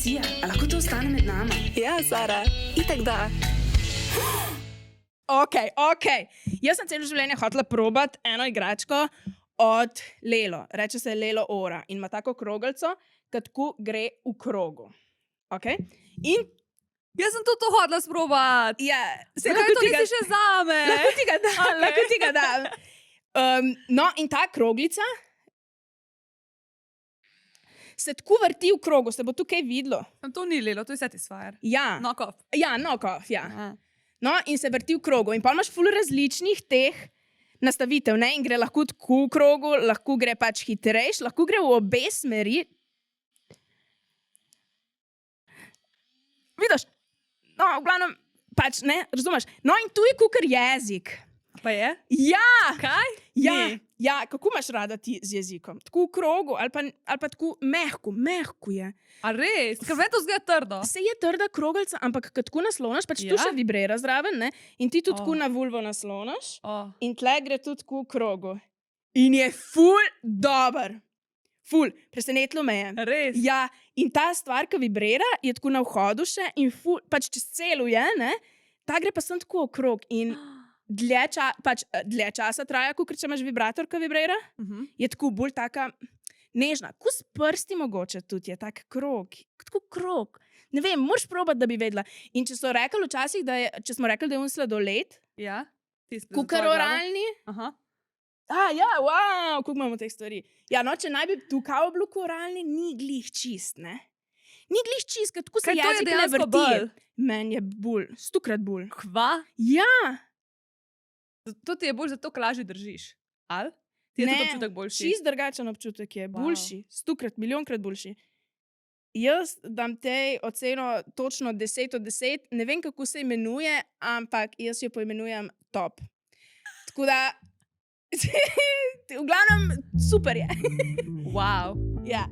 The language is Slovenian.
Sija, a lahko to ostane med nama? Ja, Sara, itak da. Ok. Jaz sem celo življenje hotela probati eno igračko od Lelo. Reče se Lelo Ora in ima tako kroglico, ki tako gre v krogu. Okay? In Jaz sem to hodila sprobati. ja, se Zakaj to nisi še zame? lahko ti ga dam. No, in ta kroglica se tako vrti v krogu, se bo tukaj videlo. To ni Lelo, to je Satisfyer. Ja, Knock off. ja, No, in se vrti v krogu. In pa imaš ful različnih teh nastavitev, ne? In gre lahko tako v krogu, lahko gre pač hitrejš, lahko gre v obe smeri. Vidiš? No, v glavnem, pač, ne, razumeš? No, in tu je kukar jezik. Pa je? Ja! Kaj? Ja, kako imaš rada ti z jezikom? Tako v krogu ali pa tako mehko je. A res? Ker meni to zgleda trdo. Se je trda kroglica, ampak ko tako naslonaš, pač tu Ja? še vibrira zraven, ne? In ti tudi tako Oh. na vulvo naslonaš Oh. in tle gre tudi tako v krogu. In je ful dober. Ful, presenetilo me je. Res? Ja, in ta stvar, ki vibrira, je tako na vhodu še in ful, pač čez celo je, ne? Ta gre pa sem tako okrog in dlje časa traja, kot če imaš vibrator, ki vibrira. Je tako bolj taka nežna. Ko s prsti mogoče tudi je tak krog. Tako krog. Ne vem, moraš probati, da bi vedela. In če so rekli včasih, če smo rekli, da je on sladoled, Ja? kukar oralni. Aha. Ja, wow, koliko imamo teh stvari. Ja, no, če naj bi tukaj bil oralni, ni glih čist, ne? Ni glih čist, ker tako se Kaj to je jezik ne dejansko vrti. bolj? Meni je bolj, 100-krat bolj. Kva? Ja, To ti je bolj zato, ker lažje držiš. Ali? Ti je tudi občutek boljši. čist drugačen občutek je, Wow. boljši, 100-krat, milijonkrat boljši. Jaz dam tej oceno točno 10 od 10, ne vem, kako se imenuje, ampak jaz jo poimenujem top. Tako da, v glavnem, super je. Wow. Ja.